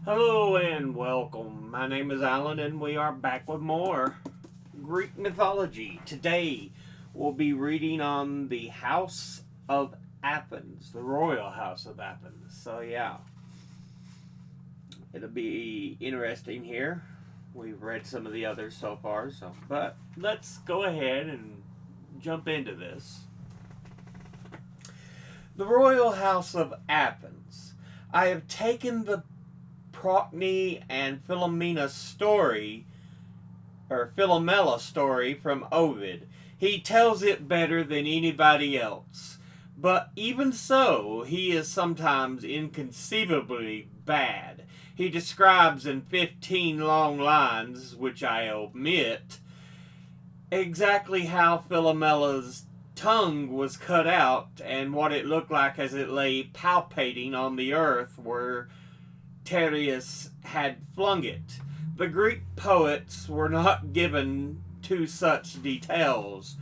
Hello and welcome. My name is Alan and we are back with more Greek mythology. Today we'll be reading on the House of Athens, the royal house of Athens. So yeah, it'll be interesting here. We've read some of the others so far, but let's go ahead and jump into this. The royal house of Athens. I have taken the Procne and Philomela story from Ovid. He tells it better than anybody else. But even so, he is sometimes inconceivably bad. He describes in 15 long lines, which I omit, exactly how Philomela's tongue was cut out and what it looked like as it lay palpating on the earth where Tereus had flung it. The Greek poets were not given to such details,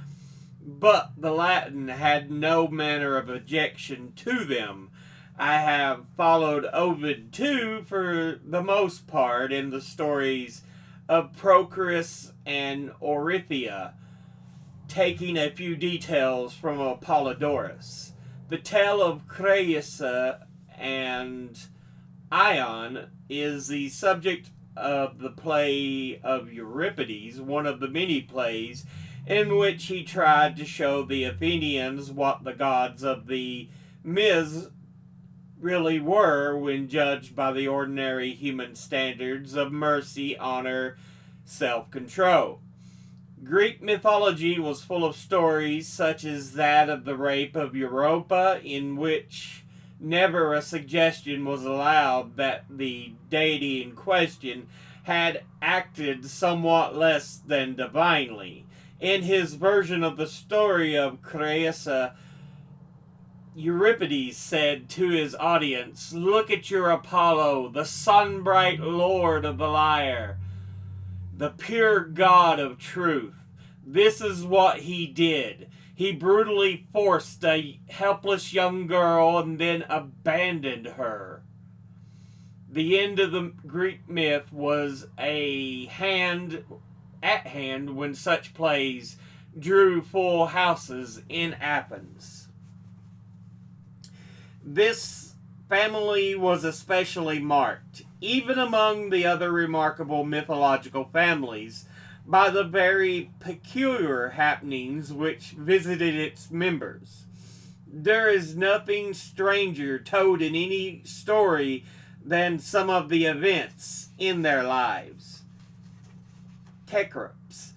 but the Latin had no manner of objection to them. I have followed Ovid too, for the most part, in the stories of Procrus and Orithyia, taking a few details from Apollodorus. The tale of Creusa and Ion is the subject of the play of Euripides, one of the many plays in which he tried to show the Athenians what the gods of the myths really were when judged by the ordinary human standards of mercy, honor, self-control. Greek mythology was full of stories such as that of the rape of Europa, in which never a suggestion was allowed that the deity in question had acted somewhat less than divinely. In his version of the story of Creusa, Euripides said to his audience, "Look at your Apollo, the sun-bright lord of the lyre, the pure god of truth. This is what he did. He brutally forced a helpless young girl and then abandoned her." The end of the Greek myth was at hand when such plays drew full houses in Athens. This family was especially marked, even among the other remarkable mythological families, by the very peculiar happenings which visited its members. There is nothing stranger told in any story than some of the events in their lives. Cecrops.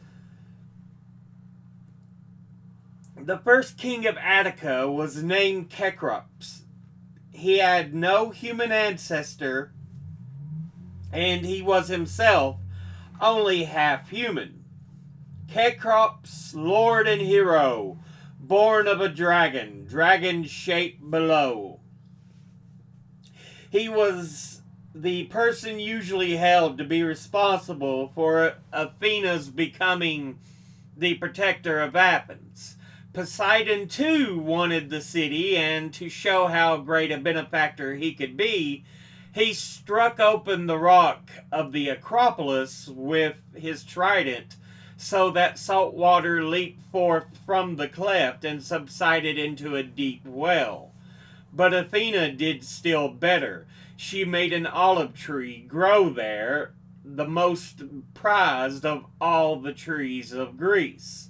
The first king of Attica was named Cecrops. He had no human ancestor, and he was himself only half human. Cecrops, lord and hero, born of a dragon, dragon-shaped below. He was the person usually held to be responsible for Athena's becoming the protector of Athens. Poseidon too wanted the city, and to show how great a benefactor he could be, he struck open the rock of the Acropolis with his trident, so that salt water leaped forth from the cleft and subsided into a deep well. But Athena did still better. She made an olive tree grow there, the most prized of all the trees of Greece.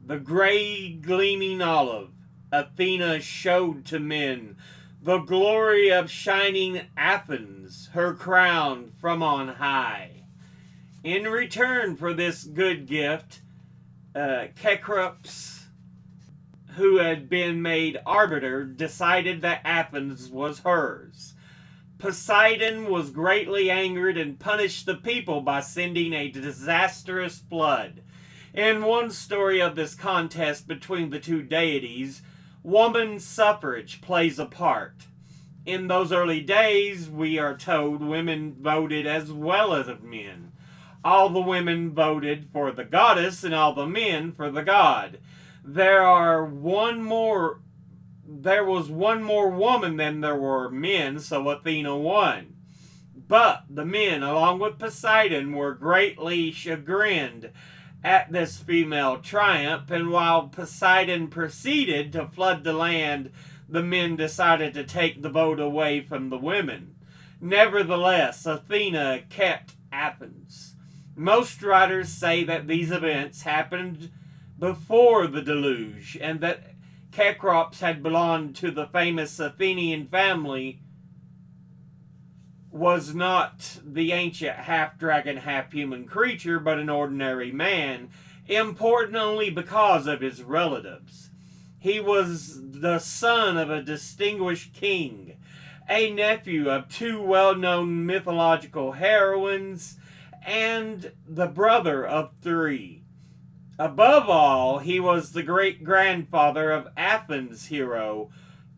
The gray gleaming olive Athena showed to men, the glory of shining Athens, her crown from on high. In return for this good gift, Cecrops, who had been made arbiter, decided that Athens was hers. Poseidon was greatly angered and punished the people by sending a disastrous flood. In one story of this contest between the two deities, woman's suffrage plays a part. In those early days, we are told women voted as well as men. All the women voted for the goddess and all the men for the god. There was one more woman than there were men, so Athena won. But the men, along with Poseidon, were greatly chagrined at this female triumph, and while Poseidon proceeded to flood the land, the men decided to take the boat away from the women. Nevertheless, Athena kept Athens. Most writers say that these events happened before the deluge, and that Cecrops had belonged to the famous Athenian family, was not the ancient half-dragon, half-human creature, but an ordinary man, important only because of his relatives. He was the son of a distinguished king, a nephew of two well-known mythological heroines, and the brother of three. Above all, he was the great-grandfather of Athens' hero,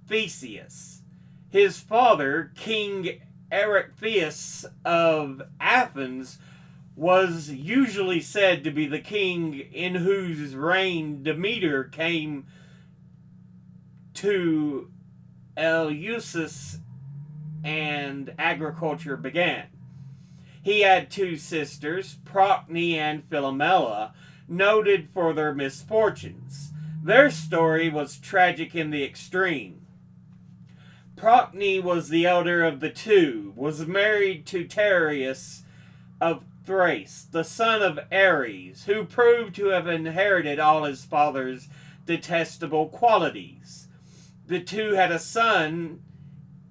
Theseus. His father, King Erechtheus of Athens, was usually said to be the king in whose reign Demeter came to Eleusis and agriculture began. He had two sisters, Procne and Philomela, noted for their misfortunes. Their story was tragic in the extreme. Procne was the elder of the two, was married to Tereus of Thrace, the son of Ares, who proved to have inherited all his father's detestable qualities. The two had a son,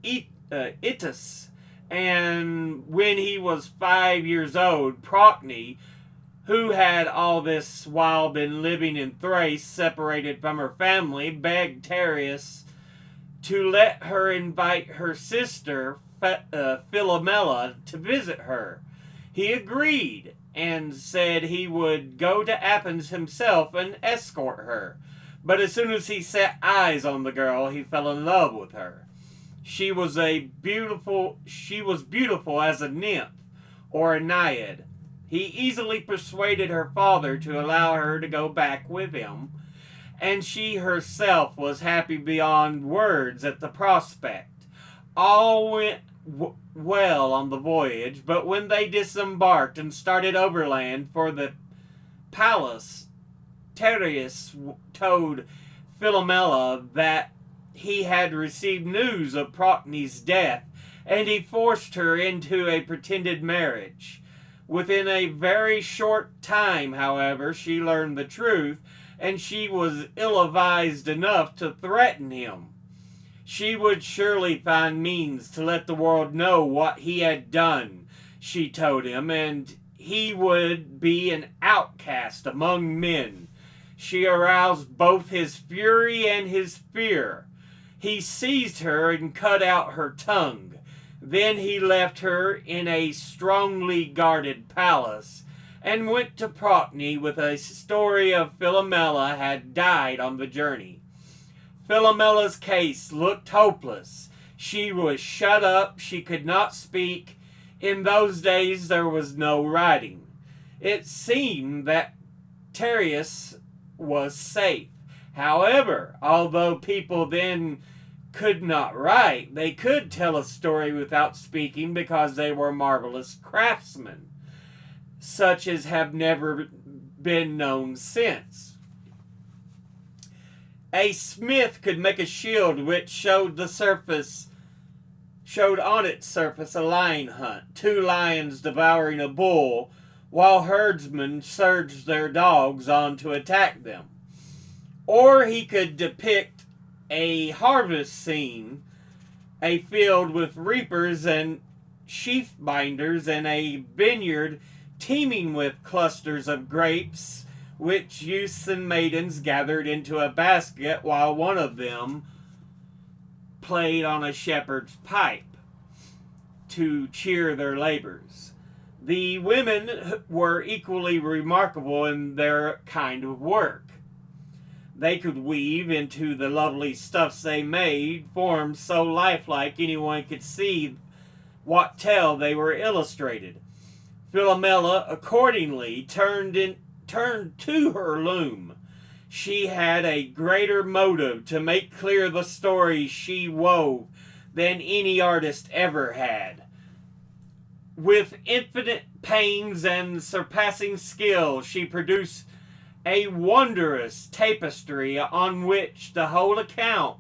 Itys, and when he was 5 years old, Procne, who had all this while been living in Thrace, separated from her family, begged Tereus to let her invite her sister, Philomela, to visit her. He agreed and said he would go to Athens himself and escort her. But as soon as he set eyes on the girl, he fell in love with her. She was beautiful as a nymph or a naiad. He easily persuaded her father to allow her to go back with him, and she herself was happy beyond words at the prospect. All went well on the voyage, but when they disembarked and started overland for the palace, Tereus told Philomela that he had received news of Procne's death, and he forced her into a pretended marriage. Within a very short time, however, she learned the truth, and she was ill-advised enough to threaten him. She would surely find means to let the world know what he had done, she told him, and he would be an outcast among men. She aroused both his fury and his fear. He seized her and cut out her tongue. Then he left her in a strongly guarded palace and went to Procne with a story of Philomela had died on the journey. Philomela's case looked hopeless. She was shut up. She could not speak. In those days there was no writing. It seemed that Tereus was safe. However, although people then could not write, they could tell a story without speaking because they were marvelous craftsmen, such as have never been known since. A smith could make a shield which showed on its surface a lion hunt, two lions devouring a bull, while herdsmen surged their dogs on to attack them. Or he could depict a harvest scene, a field with reapers and sheaf binders, and a vineyard teeming with clusters of grapes, which youths and maidens gathered into a basket while one of them played on a shepherd's pipe to cheer their labors. The women were equally remarkable in their kind of work. They could weave into the lovely stuffs they made forms so lifelike anyone could see what tale they were illustrated. Philomela accordingly turned to her loom. She had a greater motive to make clear the story she wove than any artist ever had. With infinite pains and surpassing skill, she produced a wondrous tapestry on which the whole account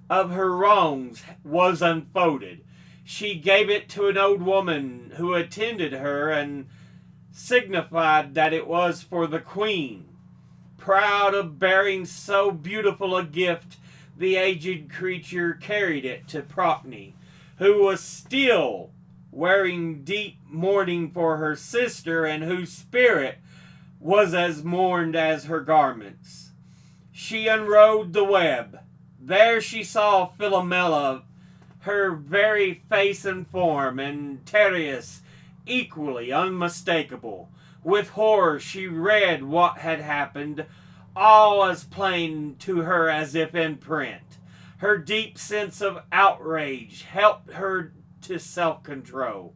of her wrongs was unfolded. She gave it to an old woman who attended her and signified that it was for the queen. Proud of bearing so beautiful a gift, the aged creature carried it to Procne, who was still wearing deep mourning for her sister, and whose spirit was as mourned as her garments. She unrolled the web. There she saw Philomela, her very face and form, and Tereus, equally unmistakable. With horror she read what had happened, all as plain to her as if in print. Her deep sense of outrage helped her to self-control.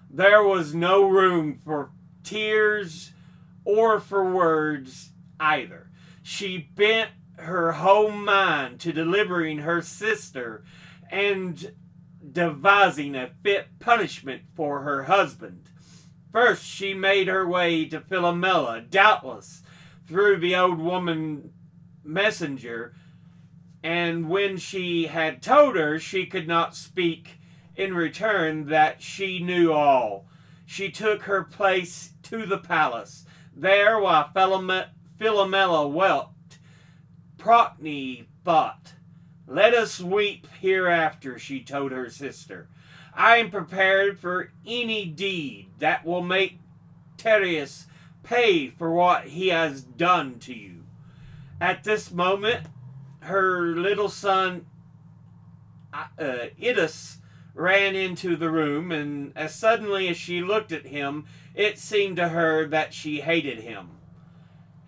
There was no room for tears or for words either. She bent her whole mind to delivering her sister and devising a fit punishment for her husband. First, she made her way to Philomela, doubtless through the old woman messenger, and when she had told her she could not speak in return, that she knew all, she took her place to the palace. There, while Philomela wept, Procne thought, "Let us weep hereafter," she told her sister. "I am prepared for any deed that will make Tereus pay for what he has done to you." At this moment, her little son, Idus, ran into the room, and as suddenly as she looked at him, it seemed to her that she hated him.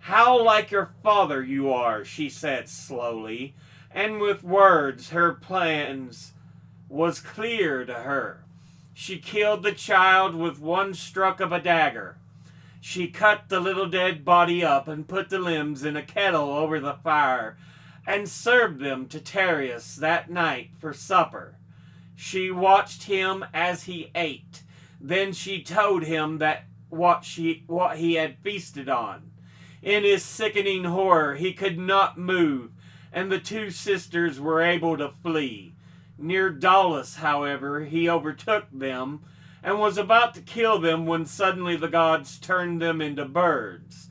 "How like your father you are," she said slowly, and with words her plans was clear to her. She killed the child with one stroke of a dagger. She cut the little dead body up and put the limbs in a kettle over the fire and served them to Tereus that night for supper. She watched him as he ate. Then she told him that what he had feasted on. In his sickening horror, he could not move, and the two sisters were able to flee. Near Daulis, however, he overtook them and was about to kill them when suddenly the gods turned them into birds.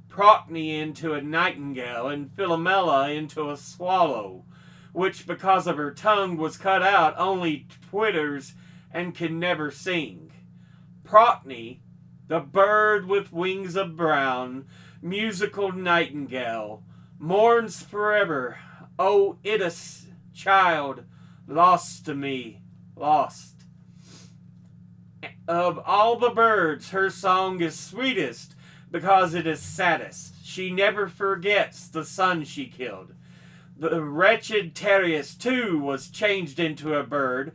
Procne into a nightingale and Philomela into a swallow, which because of her tongue was cut out only twitters and can never sing. Procne, the bird with wings of brown, musical nightingale, mourns forever, O Idus, child, lost to me, lost. Of all the birds, her song is sweetest because it is saddest. She never forgets the son she killed. The wretched Tereus, too, was changed into a bird,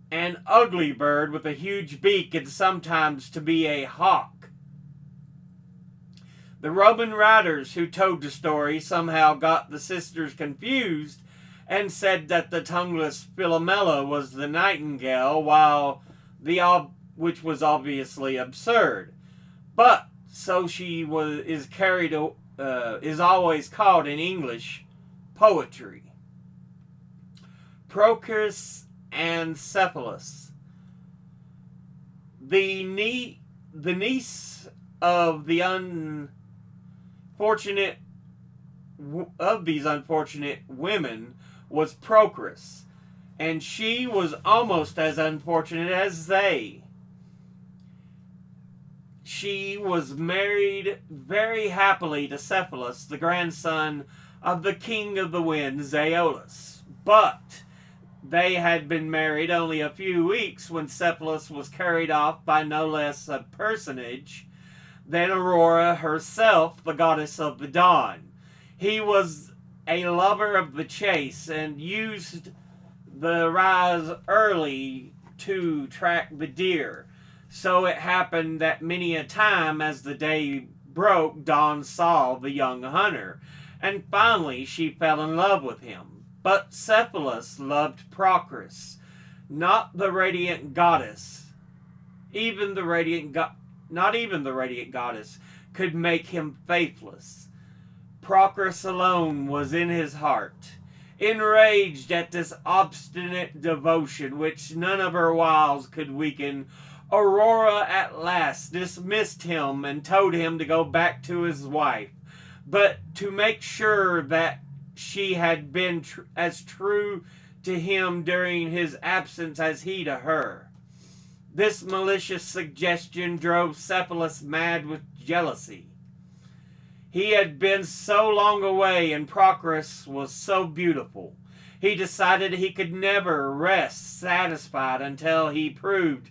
an ugly bird with a huge beak and sometimes to be a hawk. The Roman writers who told the story somehow got the sisters confused and said that the tongueless Philomela was the nightingale, which was obviously absurd. But so she is always called in English poetry. Procrus and Cephalus. The niece of these unfortunate women was Procrus, and she was almost as unfortunate as they. She was married very happily to Cephalus, the grandson of the king of the winds, Aeolus. But they had been married only a few weeks when Cephalus was carried off by no less a personage than Aurora herself, the goddess of the dawn. He was a lover of the chase and used the rise early to track the deer. So it happened that many a time as the day broke, Dawn saw the young hunter, and finally she fell in love with him. But Cephalus loved Procrus, not the radiant goddess, even the radiant not even the radiant goddess could make him faithless. Procris alone was in his heart. Enraged at this obstinate devotion which none of her wiles could weaken, Aurora at last dismissed him and told him to go back to his wife, but to make sure that she had been as true to him during his absence as he to her. This malicious suggestion drove Cephalus mad with jealousy. He had been so long away and Procris was so beautiful. He decided he could never rest satisfied until he proved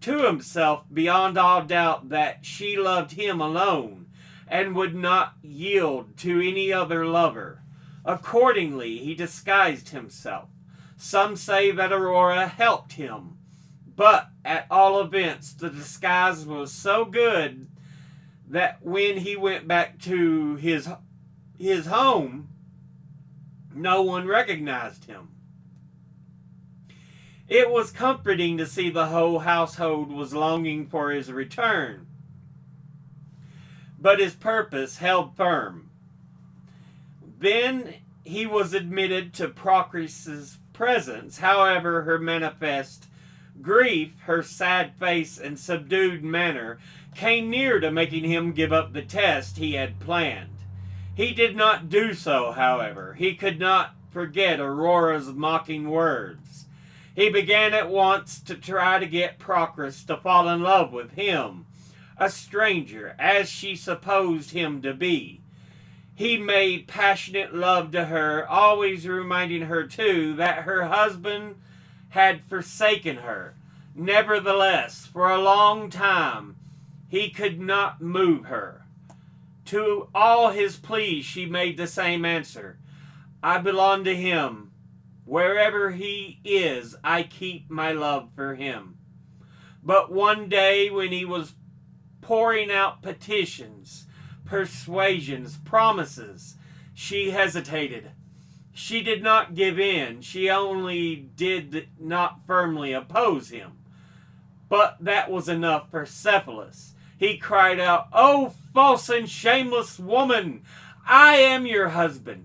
to himself beyond all doubt that she loved him alone and would not yield to any other lover. Accordingly, he disguised himself. Some say that Aurora helped him, but at all events, the disguise was so good that when he went back to his home, no one recognized him. It was comforting to see the whole household was longing for his return, but his purpose held firm. Then he was admitted to Procris's presence. However, her manifest grief, her sad face, and subdued manner came near to making him give up the test he had planned. He did not do so, however. He could not forget Aurora's mocking words. He began at once to try to get Procris to fall in love with him, a stranger, as she supposed him to be. He made passionate love to her, always reminding her, too, that her husband had forsaken her. Nevertheless, for a long time, he could not move her. To all his pleas, she made the same answer. I belong to him. Wherever he is, I keep my love for him. But one day, when he was pouring out petitions, persuasions, promises, she hesitated. She did not give in. She only did not firmly oppose him. But that was enough for Cephalus. He cried out, "O false and shameless woman, I am your husband.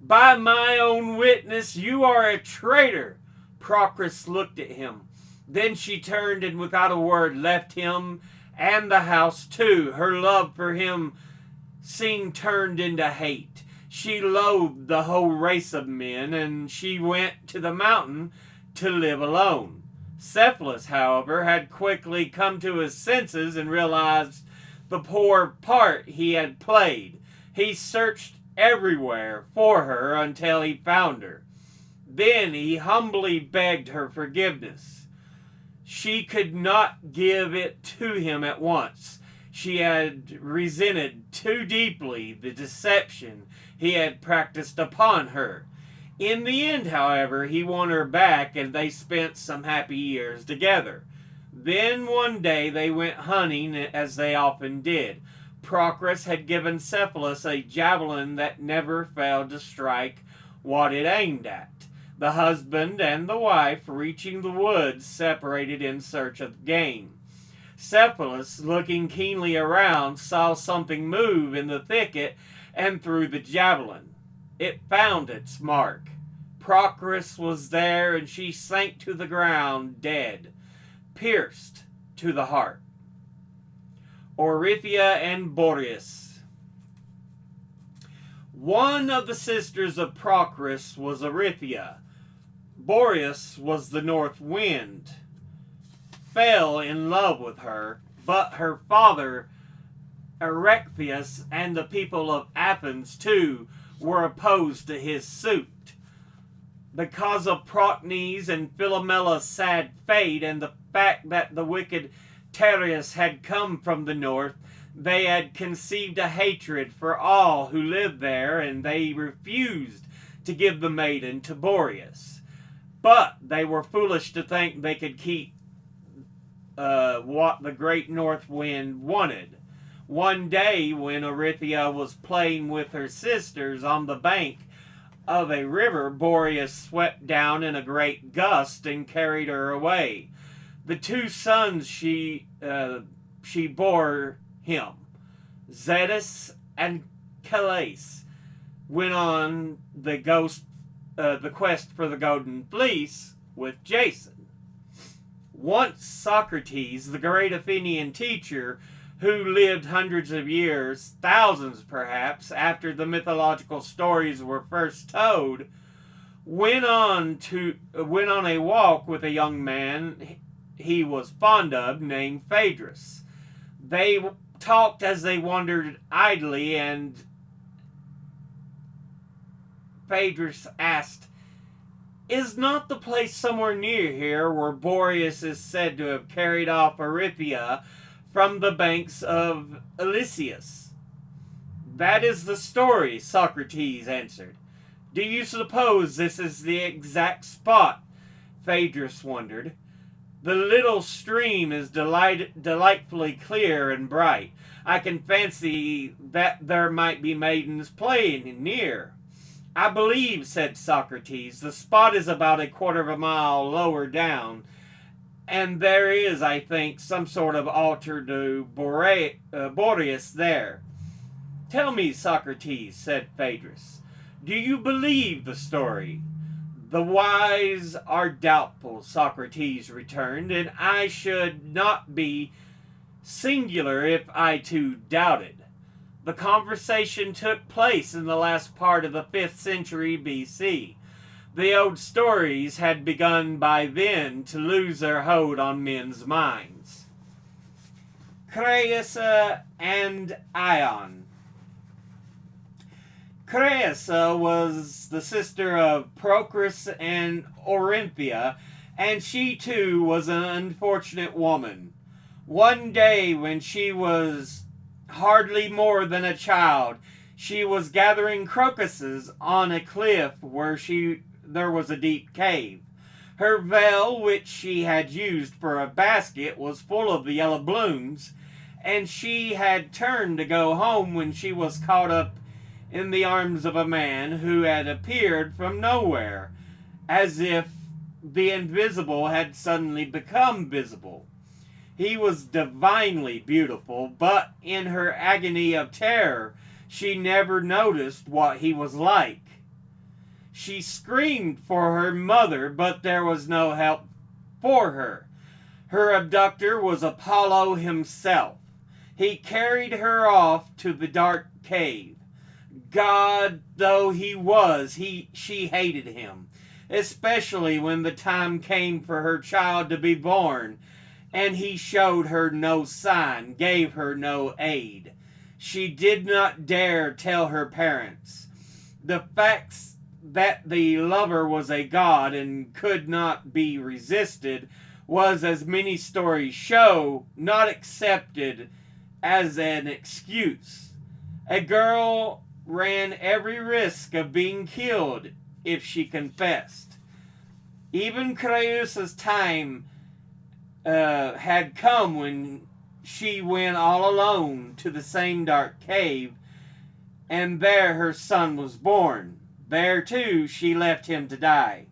By my own witness, you are a traitor." Procris looked at him. Then she turned and without a word left him and the house too. Her love for him seemed turned into hate. She loathed the whole race of men, and she went to the mountain to live alone. Cephalus, however, had quickly come to his senses and realized the poor part he had played. He searched everywhere for her until he found her. Then he humbly begged her forgiveness. She could not give it to him at once. She had resented too deeply the deception he had practiced upon her. In the end, however, he won her back and they spent some happy years together. Then one day they went hunting as they often did. Procris had given Cephalus a javelin that never failed to strike what it aimed at. The husband and the wife, reaching the woods, separated in search of game. Cephalus, looking keenly around, saw something move in the thicket and threw the javelin. It found its mark. Procris was there, and she sank to the ground dead, pierced to the heart. Orithya and Boreas. One of the sisters of Procris was Orithya. Boreas was the north wind. Fell in love with her, but her father, Erechtheus, and the people of Athens, too, were opposed to his suit. Because of Procnes and Philomela's sad fate and the fact that the wicked Tereus had come from the north, they had conceived a hatred for all who lived there, and they refused to give the maiden to Boreas. But they were foolish to think they could keep what the great north wind wanted. One day, when Orithya was playing with her sisters on the bank of a river, Boreas swept down in a great gust and carried her away. The two sons she bore him, Zeus and Calais, went on the quest for the Golden Fleece with Jason. Once Socrates, the great Athenian teacher, who lived hundreds of years, thousands perhaps, after the mythological stories were first told, went on a walk with a young man he was fond of named Phaedrus. They talked as they wandered idly, and Phaedrus asked, "Is not the place somewhere near here where Boreas is said to have carried off Eurypia from the banks of Elysius?" "That is the story," Socrates answered. "Do you suppose this is the exact spot?" Phaedrus wondered. "The little stream is delightfully clear and bright. I can fancy that there might be maidens playing near." "I believe," said Socrates, "the spot is about a quarter of a mile lower down, and there is, I think, some sort of altar to Boreas there." "Tell me, Socrates," said Phaedrus, "do you believe the story?" "The wise are doubtful," Socrates returned, "and I should not be singular if I too doubted." The conversation took place in the last part of the 5th century BC. The old stories had begun by then to lose their hold on men's minds. Creusa and Ion. Creusa was the sister of Procrus and Orinthia, and she too was an unfortunate woman. One day when she was hardly more than a child, she was gathering crocuses on a cliff where there was a deep cave. Her veil, which she had used for a basket, was full of the yellow blooms, and she had turned to go home when she was caught up in the arms of a man who had appeared from nowhere, as if the invisible had suddenly become visible. He was divinely beautiful, but in her agony of terror, she never noticed what he was like. She screamed for her mother, but there was no help for her. Her abductor was Apollo himself. He carried her off to the dark cave. God though he was, she hated him, especially when the time came for her child to be born, and he showed her no sign, gave her no aid. She did not dare tell her parents. The facts that the lover was a god and could not be resisted was, as many stories show, not accepted as an excuse. A girl ran every risk of being killed if she confessed. Even Creusa's time had come when she went all alone to the same dark cave, and there her son was born. There too she left him to die.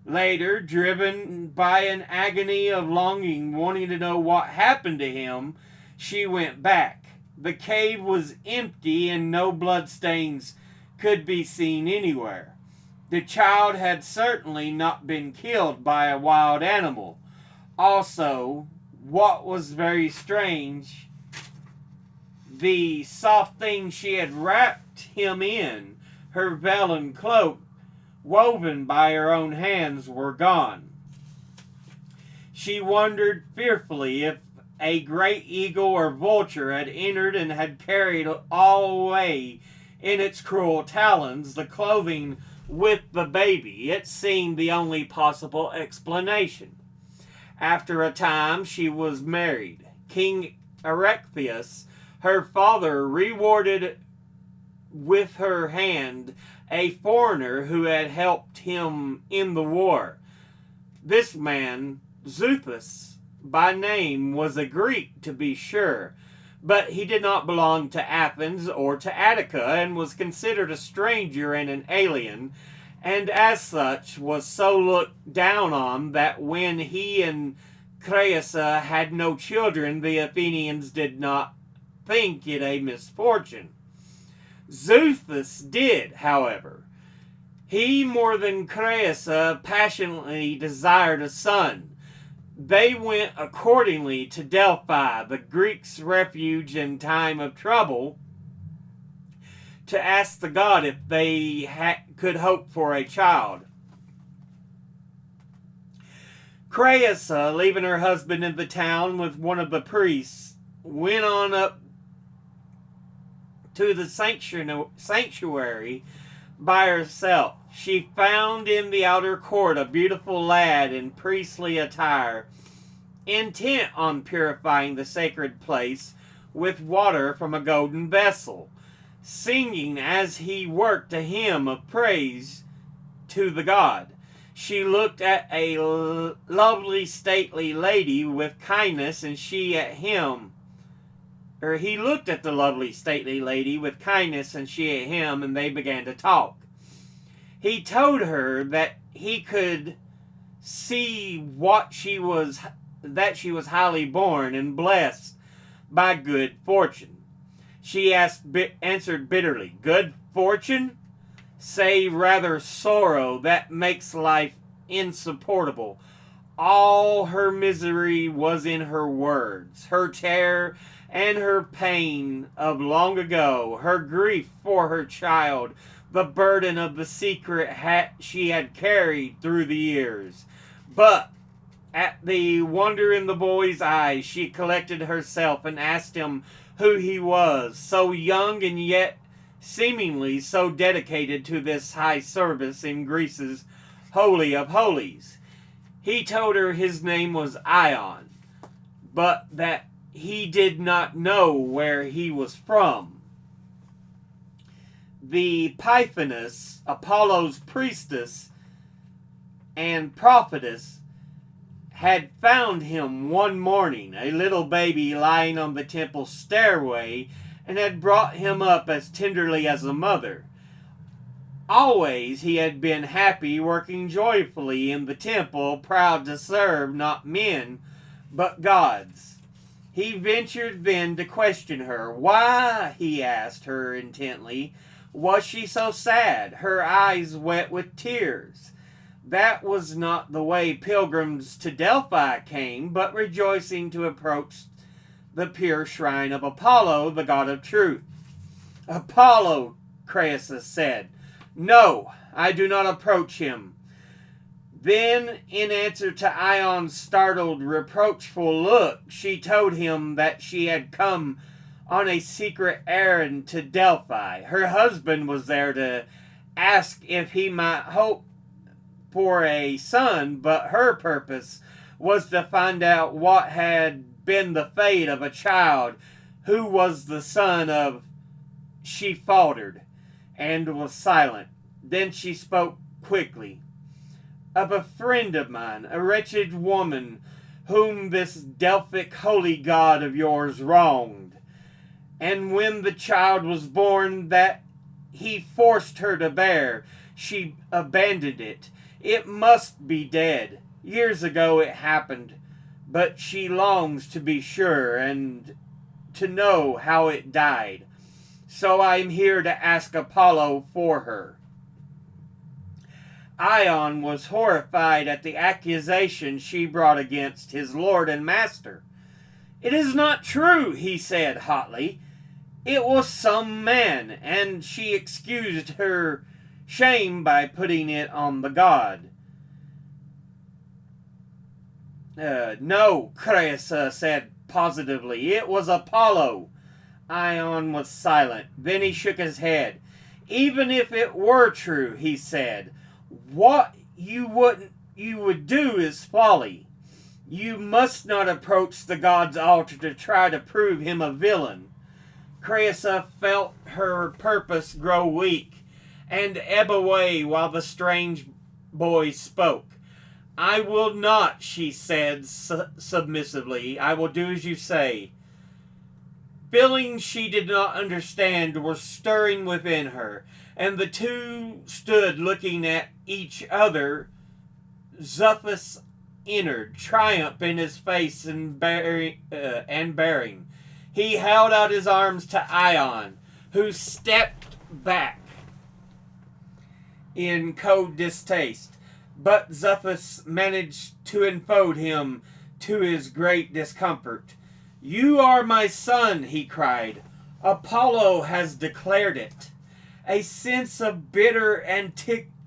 Later, driven by an agony of longing, wanting to know what happened to him, she went back. The cave was empty and no bloodstains could be seen anywhere. The child had certainly not been killed by a wild animal. Also, what was very strange, the soft thing she had wrapped him in, her veil and cloak, woven by her own hands, were gone. She wondered fearfully if a great eagle or vulture had entered and had carried all away in its cruel talons the clothing with the baby. It seemed the only possible explanation. After a time, she was married. King Erechtheus, her father, rewarded with her hand a foreigner who had helped him in the war. This man, Xuthus, by name, was a Greek to be sure, but he did not belong to Athens or to Attica, and was considered a stranger and an alien, and as such was so looked down on that when he and Creusa had no children, the Athenians did not think it a misfortune. Xuthus did, however. He, more than Creusa, passionately desired a son. They went accordingly to Delphi, the Greeks' refuge in time of trouble, to ask the god if they could hope for a child. Creusa, leaving her husband in the town with one of the priests, went on up to the sanctuary by herself. She found in the outer court a beautiful lad in priestly attire, intent on purifying the sacred place with water from a golden vessel, singing as he worked a hymn of praise to the god. She looked at a lovely, stately lady with kindness, and she at him. Or he looked at the lovely, stately lady with kindness, and she at him, and they began to talk. He told her that he could see that she was highly born and blessed by good fortune. She answered bitterly, "Good fortune? Say rather sorrow that makes life insupportable." All her misery was in her words, her terror and her pain of long ago, her grief for her child, the burden of the secret she had carried through the years. But at the wonder in the boy's eyes, she collected herself and asked him who he was, so young and yet seemingly so dedicated to this high service in Greece's Holy of Holies. He told her his name was Ion, but that he did not know where he was from. The Pythoness, Apollo's priestess and prophetess, had found him one morning, a little baby lying on the temple stairway, and had brought him up as tenderly as a mother. Always he had been happy, working joyfully in the temple, proud to serve not men, but gods. He ventured then to question her. Why, he asked her intently, was she so sad, her eyes wet with tears? That was not the way pilgrims to Delphi came, but rejoicing to approach the pure shrine of Apollo, the god of truth. Apollo, Creusa said, "No, I do not approach him." Then, in answer to Ion's startled, reproachful look, she told him that she had come on a secret errand to Delphi. Her husband was there to ask if he might hope for a son, but her purpose was to find out what had been the fate of a child who was the son of... She faltered and was silent. Then she spoke quickly. "Of a friend of mine, a wretched woman whom this Delphic holy god of yours wronged. And when the child was born that he forced her to bear, she abandoned it. It must be dead. Years ago it happened, but she longs to be sure and to know how it died. So I am here to ask Apollo for her." Ion was horrified at the accusation she brought against his lord and master. "It is not true," he said hotly. "It was some man," and she excused her shame by putting it on the god. "No," Creusa said positively. "It was Apollo." Ion was silent. Then he shook his head. "Even if it were true," he said, "what you would do is folly. You must not approach the god's altar to try to prove him a villain." Creusa felt her purpose grow weak and ebb away while the strange boy spoke. "I will not," she said submissively. "I will do as you say." Feelings she did not understand were stirring within her, and the two stood looking at each other. Xuthus entered, triumph in his face and bearing. He held out his arms to Ion, who stepped back in cold distaste. But Xuthus managed to enfold him to his great discomfort. "You are my son," he cried. "Apollo has declared it." A sense of bitter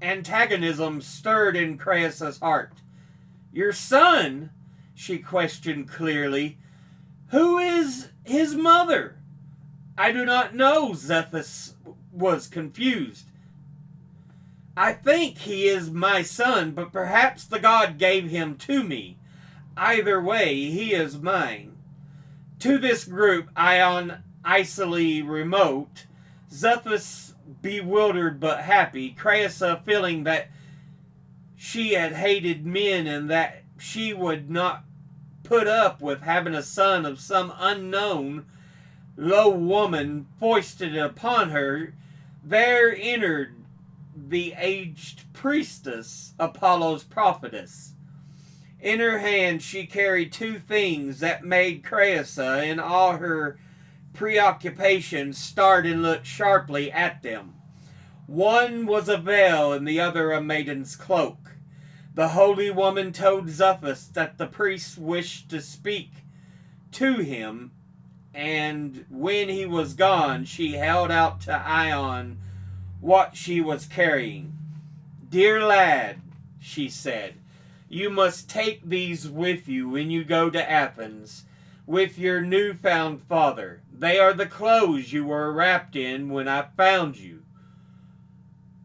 antagonism stirred in Creusa's heart. "Your son?" she questioned clearly. "Who is his mother?" "I do not know," Xuthus was confused. "I think he is my son, but perhaps the god gave him to me. Either way, he is mine." To this group, Ion icily remote, Xuthus bewildered but happy, Creusa feeling that she had hated men and that she would not put up with having a son of some unknown low woman foisted upon her. There entered the aged priestess, Apollo's prophetess. In her hand she carried two things that made Creusa, in all her preoccupation, start and look sharply at them. One was a veil and the other a maiden's cloak. The holy woman told Xuthus that the priest wished to speak to him, and when he was gone, she held out to Ion what she was carrying. "Dear lad," she said, "you must take these with you when you go to Athens with your newfound father. They are the clothes you were wrapped in when I found you."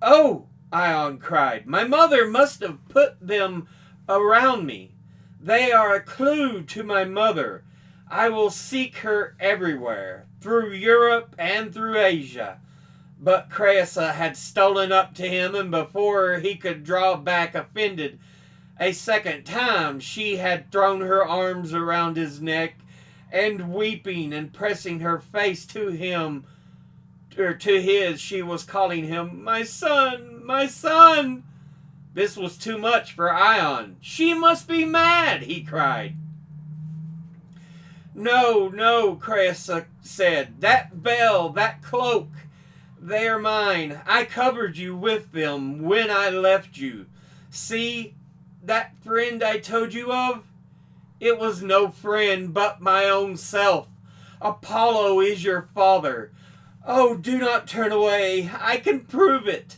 "Oh!" Ion cried. "My mother must have put them around me. They are a clue to my mother. I will seek her everywhere, through Europe and through Asia." But Creusa had stolen up to him, and before he could draw back offended a second time, she had thrown her arms around his neck, and weeping and pressing her face to him, or to his, she was calling him, "My son, my son." This was too much for Ion. "She must be mad," he cried. "No, no," Creusa said. "That veil, that cloak, they are mine. I covered you with them when I left you. See, that friend I told you of? It was no friend, but my own self. Apollo is your father. Oh, do not turn away. I can prove it.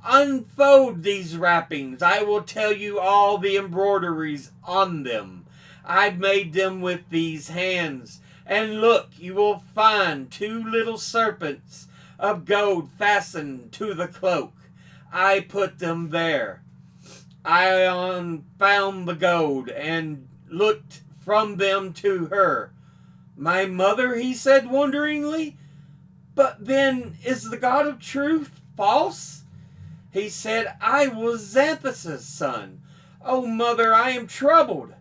Unfold these wrappings. I will tell you all the embroideries on them. I made them with these hands. And look, you will find two little serpents of gold fastened to the cloak. I put them there." Ion found the gold and looked from them to her. "My mother," he said wonderingly. "But then is the God of truth false?" He said, "I was Xanthus' son. Oh, mother, I am troubled."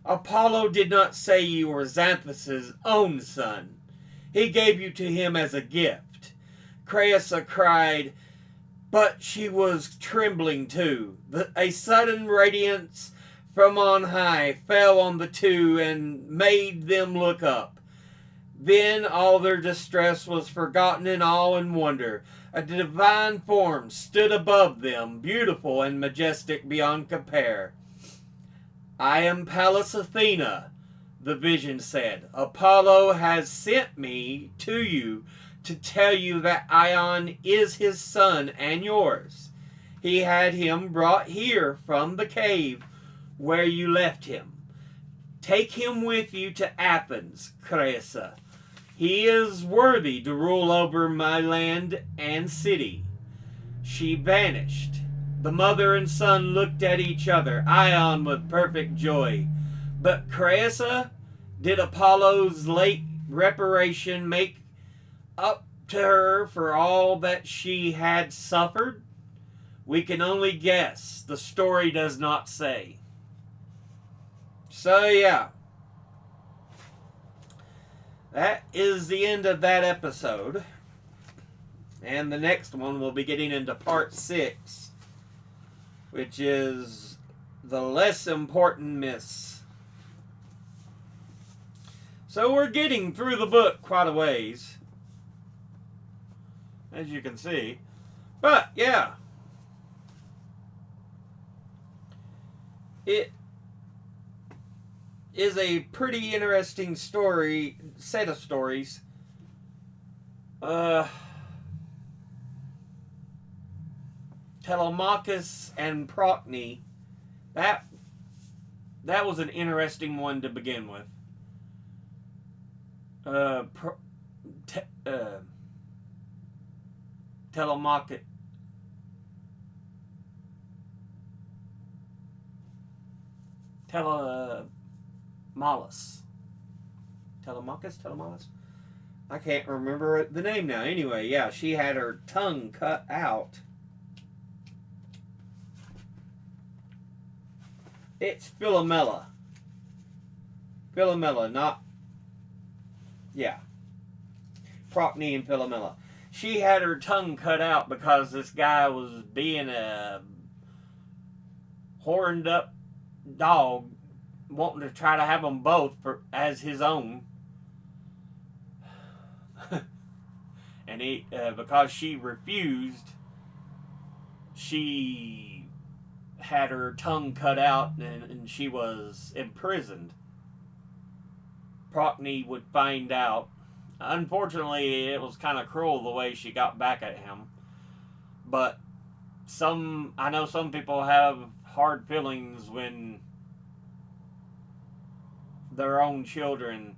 "Apollo did not say you were Xanthus' own son. He gave you to him as a gift." Creusa cried, but she was trembling too. A sudden radiance from on high fell on the two and made them look up. Then all their distress was forgotten in awe and wonder. A divine form stood above them, beautiful and majestic beyond compare. "I am Pallas Athena," the vision said. "Apollo has sent me to you to tell you that Ion is his son and yours. He had him brought here from the cave where you left him. Take him with you to Athens, Creusa. He is worthy to rule over my land and city." She vanished. The mother and son looked at each other, Ion with perfect joy. But Creusa, did Apollo's late reparation make up to her for all that she had suffered? We can only guess. The story does not say. So yeah, that is the end of that episode. And the next one we'll be getting into part 6, which is the less important myths. So we're getting through the book quite a ways, as you can see. But yeah, it is a pretty interesting set of stories. Telemachus and Procne. That was an interesting one to begin with. Telemachus. Telemachus? I can't remember the name now. Anyway, yeah, she had her tongue cut out. It's Philomela. Philomela, not... Yeah. Procne and Philomela. She had her tongue cut out because this guy was being a horned up dog, wanting to try to have them both as his own. And he, because she refused, she had her tongue cut out and she was imprisoned. Procne would find out. Unfortunately, it was kind of cruel the way she got back at him. But I know some people have hard feelings when their own children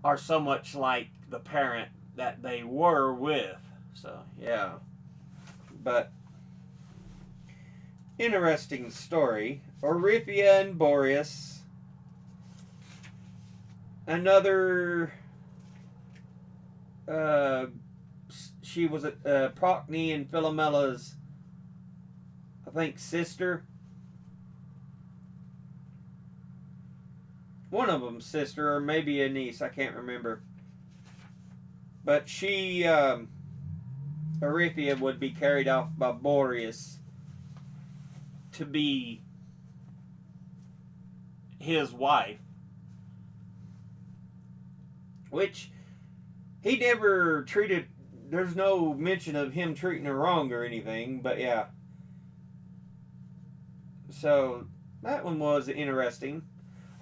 are so much like the parent that they were with. So, yeah. But, interesting story. Orifia and Boreas. Another... she was Procne and Philomela's, I think, sister. One of them's sister, or maybe a niece. I can't remember. But she, Orifia, would be carried off by Boreas to be his wife. Which he never treated... There's no mention of him treating her wrong or anything, but yeah. So, that one was interesting.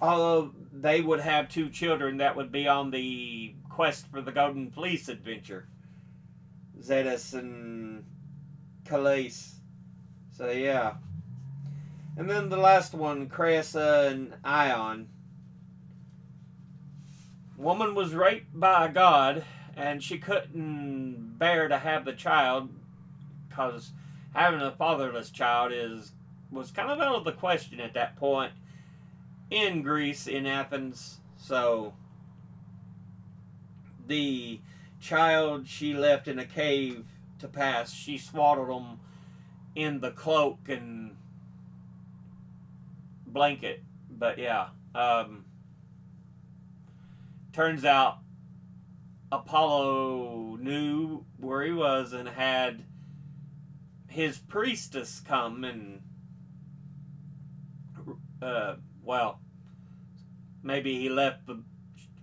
Although they would have 2 children that would be on the quest for the Golden Fleece adventure. Zetas and Calais. So, yeah. And then the last one, Cressa and Ion. Woman was raped by a god, and she couldn't bear to have the child, because having a fatherless child was kind of out of the question at that point in Greece, in Athens. So the child she left in a cave to pass, she swaddled him in the cloak and blanket. But yeah, turns out Apollo knew where he was and had his priestess come and well, maybe he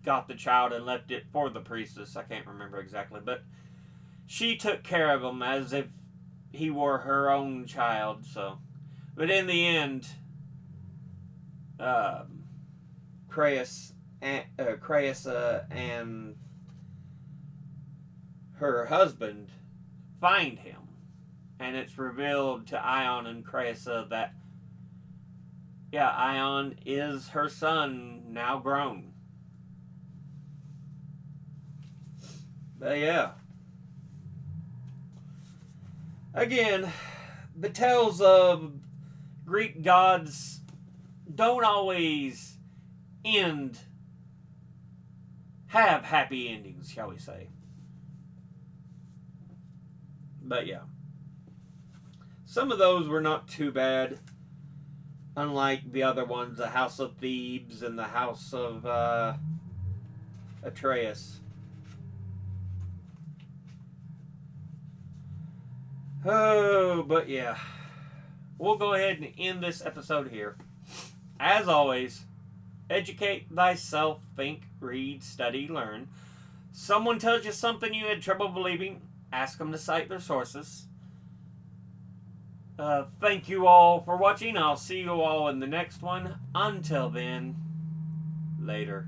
got the child and left it for the priestess. I can't remember exactly, but she took care of him as if he were her own child. So, but in the end, Cressa and her husband find him, and it's revealed to Ion and Cressa that, yeah, Ion is her son, now grown. But yeah. Again, the tales of Greek gods don't always have happy endings, shall we say. But yeah. Some of those were not too bad. Unlike the other ones, the House of Thebes and the House of Atreus. Oh, but yeah. we'll go ahead and end this episode here. As always, educate thyself, think, read, study, learn. Someone tells you something you had trouble believing, ask them to cite their sources. Thank you all for watching. I'll see you all in the next one. Until then, later.